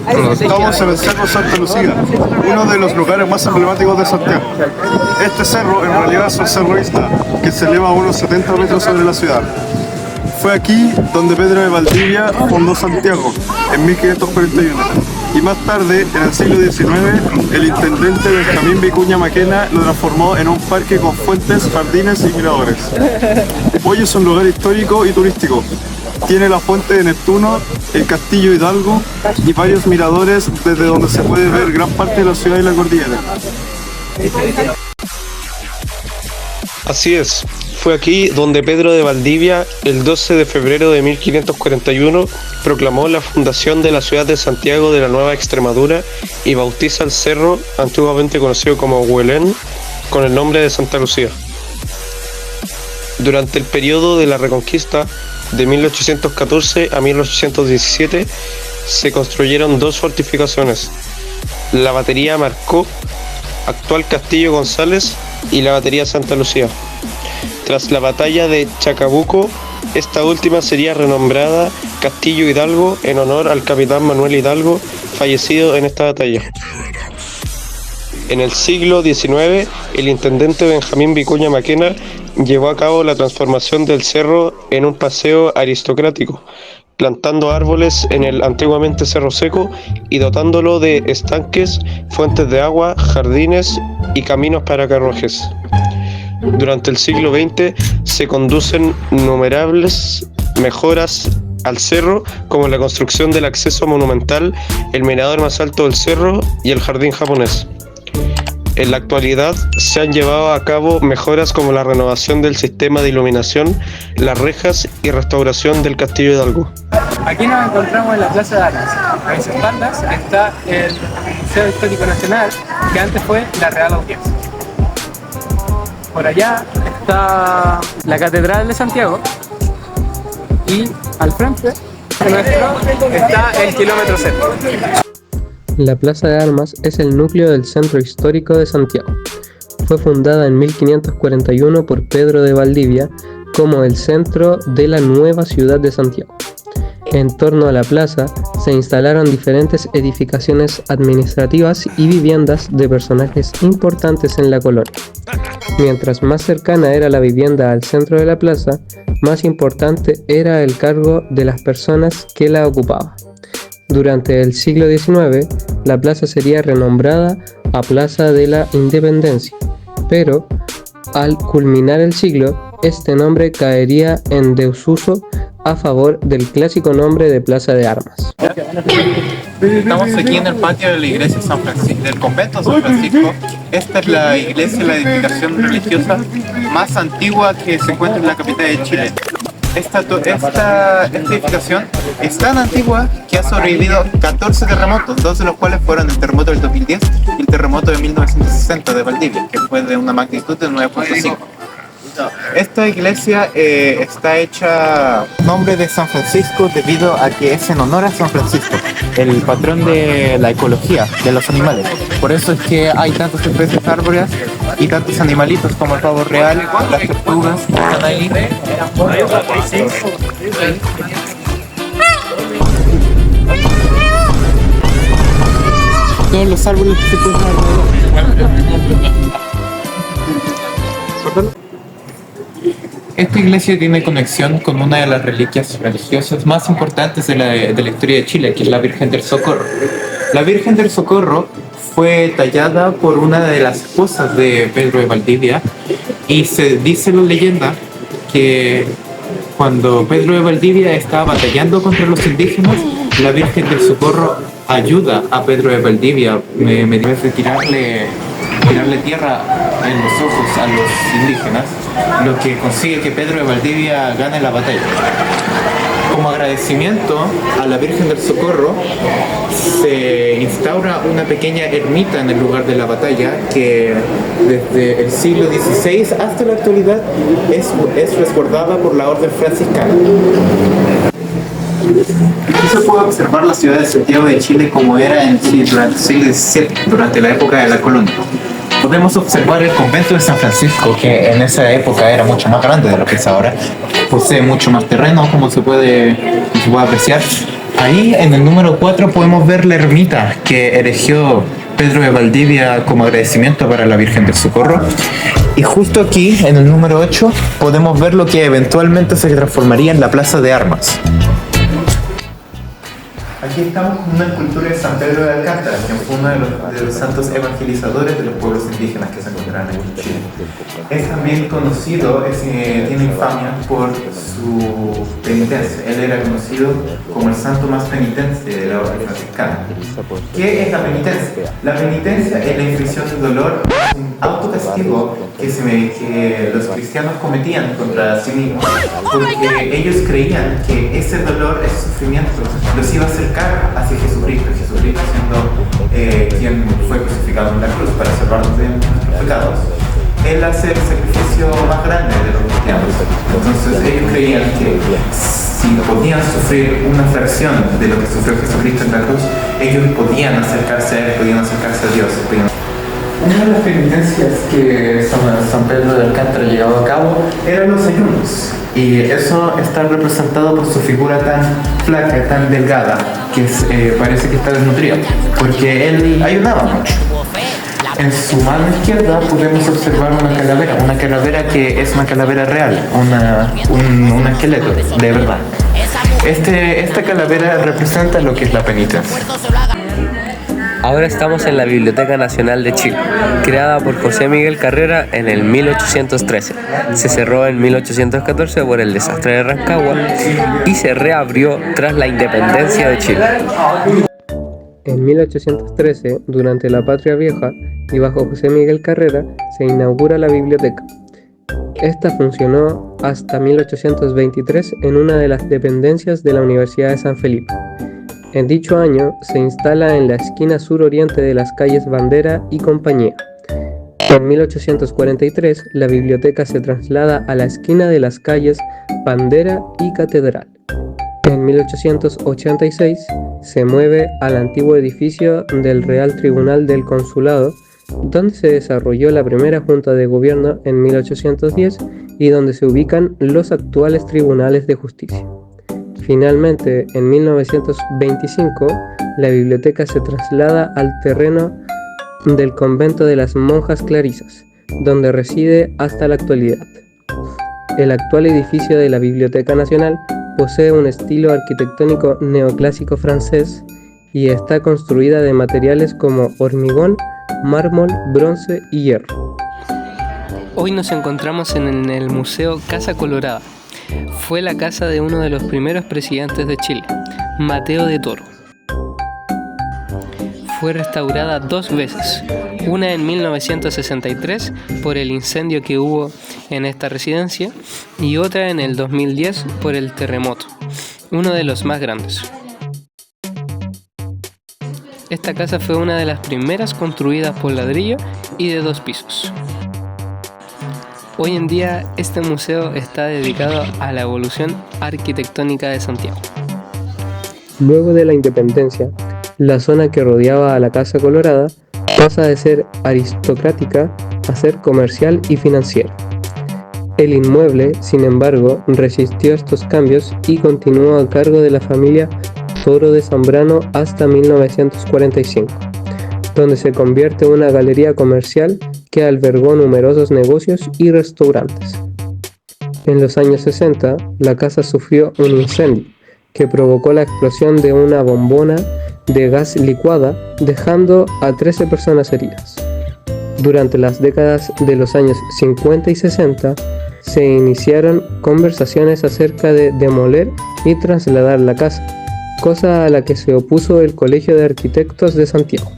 Estamos en el Cerro Santa Lucía, uno de los lugares más emblemáticos de Santiago. Este cerro en realidad es un cerro isla que se eleva a unos 70 metros sobre la ciudad. Fue aquí donde Pedro de Valdivia fundó Santiago en 1541 y más tarde, en el siglo XIX, el intendente Benjamín Vicuña Maquena lo transformó en un parque con fuentes, jardines y miradores. Hoy es un lugar histórico y turístico. Tiene la fuente de Neptuno, el castillo Hidalgo y varios miradores desde donde se puede ver gran parte de la ciudad y la cordillera. Así es, fue aquí donde Pedro de Valdivia, el 12 de febrero de 1541, proclamó la fundación de la ciudad de Santiago de la Nueva Extremadura y bautiza el cerro, antiguamente conocido como Huelén, con el nombre de Santa Lucía. Durante el periodo de la Reconquista, de 1814 a 1817, se construyeron dos fortificaciones: la batería Marcó, actual Castillo González, y la batería Santa Lucía. Tras la batalla de Chacabuco, esta última sería renombrada Castillo Hidalgo en honor al capitán Manuel Hidalgo, fallecido en esta batalla. En el siglo XIX, el intendente Benjamín Vicuña Maquena llevó a cabo la transformación del cerro en un paseo aristocrático, plantando árboles en el antiguamente Cerro Seco y dotándolo de estanques, fuentes de agua, jardines y caminos para carruajes. Durante el siglo XX se conducen innumerables mejoras al cerro, como la construcción del acceso monumental, el mirador más alto del cerro y el jardín japonés. En la actualidad se han llevado a cabo mejoras como la renovación del sistema de iluminación, las rejas y restauración del Castillo Hidalgo. Aquí nos encontramos en la Plaza de Armas. A mis espaldas está el Museo Histórico Nacional, que antes fue la Real Audiencia. Por allá está la Catedral de Santiago y al frente nuestro está el kilómetro cero. La Plaza de Armas es el núcleo del centro histórico de Santiago. Fue fundada en 1541 por Pedro de Valdivia como el centro de la nueva ciudad de Santiago. En torno a la plaza se instalaron diferentes edificaciones administrativas y viviendas de personajes importantes en la colonia. Mientras más cercana era la vivienda al centro de la plaza, más importante era el cargo de las personas que la ocupaban. Durante el siglo XIX, la plaza sería renombrada a Plaza de la Independencia, pero al culminar el siglo, este nombre caería en desuso a favor del clásico nombre de Plaza de Armas. Estamos aquí en el patio de la iglesia San Francisco, del convento San Francisco. Esta es la iglesia, la edificación religiosa más antigua que se encuentra en la capital de Chile. Esta edificación es tan antigua que ha sobrevivido 14 terremotos, dos de los cuales fueron el terremoto del 2010 y el terremoto de 1960 de Valdivia, que fue de una magnitud de 9.5. Esta iglesia está hecha nombre de San Francisco debido a que es en honor a San Francisco, el patrón de la ecología, de los animales. Por eso es que hay tantas especies de árboles y tantos animalitos como el pavo real, las tortugas que están ahí. Todos los árboles que se encuentran alrededor. Esta iglesia tiene conexión con una de las reliquias religiosas más importantes de la historia de Chile, que es la Virgen del Socorro. La Virgen del Socorro fue tallada por una de las esposas de Pedro de Valdivia y se dice la leyenda que cuando Pedro de Valdivia estaba batallando contra los indígenas, la Virgen del Socorro ayuda a Pedro de Valdivia mediante tirarle tierra en los ojos a los indígenas, lo que consigue que Pedro de Valdivia gane la batalla. Como agradecimiento a la Virgen del Socorro, se instaura una pequeña ermita en el lugar de la batalla que desde el siglo XVI hasta la actualidad es resguardada por la Orden Franciscana. Aquí se puede observar la ciudad de Santiago de Chile como era durante el siglo XVII, durante la época de la colonia. Podemos observar el convento de San Francisco, que en esa época era mucho más grande de lo que es ahora. Posee mucho más terreno, como se puede apreciar. Ahí en el número 4 podemos ver la ermita que erigió Pedro de Valdivia como agradecimiento para la Virgen del Socorro. Y justo aquí, en el número 8, podemos ver lo que eventualmente se transformaría en la Plaza de Armas. Aquí estamos con una escultura de San Pedro de Alcántara, que fue uno de los santos evangelizadores de los pueblos indígenas que se encontraban en Chile. Es también conocido, tiene infamia por su penitencia. Él era conocido como el santo más penitente de la orden franciscana. ¿Qué es la penitencia? La penitencia es la inflicción de dolor, un autocastigo que los cristianos cometían contra sí mismos, porque ellos creían que ese dolor, ese sufrimiento, los iba a acercar hacia Jesucristo, Jesucristo siendo quien fue crucificado en la cruz para salvarnos de nuestros pecados. Él hace el sacrificio más grande de los cristianos. Entonces ellos creían que si podían sufrir una fracción de lo que sufrió Jesucristo en la cruz, ellos podían acercarse a Él, podían acercarse a Dios. Una de las penitencias que San Pedro de Alcántara llevaba a cabo eran los ayunos. Y eso está representado por su figura tan flaca, tan delgada, que parece que está desnutrida, porque él ayunaba mucho. En su mano izquierda podemos observar una calavera que es una calavera real, un esqueleto, de verdad. Esta calavera representa lo que es la penitencia. Ahora estamos en la Biblioteca Nacional de Chile, creada por José Miguel Carrera en el 1813. Se cerró en 1814 por el desastre de Rancagua y se reabrió tras la independencia de Chile. En 1813, durante la Patria Vieja y bajo José Miguel Carrera, se inaugura la biblioteca. Esta funcionó hasta 1823 en una de las dependencias de la Universidad de San Felipe. En dicho año se instala en la esquina suroriente de las calles Bandera y Compañía. En 1843 la biblioteca se traslada a la esquina de las calles Bandera y Catedral. En 1886 se mueve al antiguo edificio del Real Tribunal del Consulado, donde se desarrolló la primera Junta de Gobierno en 1810 y donde se ubican los actuales Tribunales de Justicia. Finalmente, en 1925, la biblioteca se traslada al terreno del convento de las monjas clarisas, donde reside hasta la actualidad. El actual edificio de la Biblioteca Nacional posee un estilo arquitectónico neoclásico francés y está construida de materiales como hormigón, mármol, bronce y hierro. Hoy nos encontramos en el Museo Casa Colorada. Fue la casa de uno de los primeros presidentes de Chile, Mateo de Toro. Fue restaurada 2 veces, una en 1963 por el incendio que hubo en esta residencia y otra en el 2010 por el terremoto, uno de los más grandes. Esta casa fue una de las primeras construidas por ladrillo y de 2 pisos. Hoy en día este museo está dedicado a la evolución arquitectónica de Santiago. Luego de la independencia, la zona que rodeaba a la Casa Colorada pasa de ser aristocrática a ser comercial y financiera. El inmueble, sin embargo, resistió estos cambios y continuó a cargo de la familia Toro de Zambrano hasta 1945, donde se convierte en una galería comercial que albergó numerosos negocios y restaurantes. En los años 60, la casa sufrió un incendio que provocó la explosión de una bombona de gas licuada, dejando a 13 personas heridas. Durante las décadas de los años 50 y 60, se iniciaron conversaciones acerca de demoler y trasladar la casa, cosa a la que se opuso el Colegio de Arquitectos de Santiago.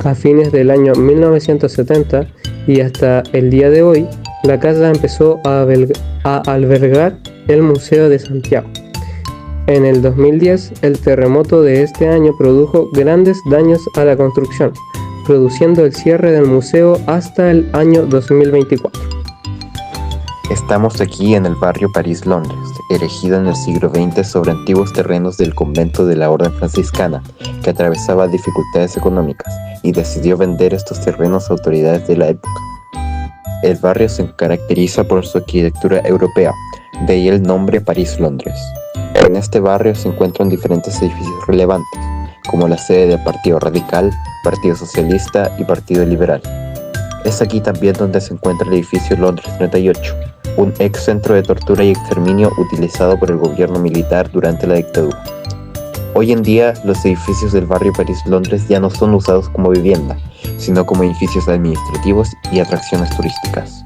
A fines del año 1970 y hasta el día de hoy, la casa empezó a albergar el Museo de Santiago. En el 2010, el terremoto de este año produjo grandes daños a la construcción, produciendo el cierre del museo hasta el año 2024. Estamos aquí en el barrio París-Londres, erigido en el siglo XX sobre antiguos terrenos del convento de la Orden Franciscana, que atravesaba dificultades económicas y decidió vender estos terrenos a autoridades de la época. El barrio se caracteriza por su arquitectura europea, de ahí el nombre París-Londres. En este barrio se encuentran diferentes edificios relevantes, como la sede del Partido Radical, Partido Socialista y Partido Liberal. Es aquí también donde se encuentra el edificio Londres 38, un ex centro de tortura y exterminio utilizado por el gobierno militar durante la dictadura. Hoy en día, los edificios del barrio París-Londres ya no son usados como vivienda, sino como edificios administrativos y atracciones turísticas.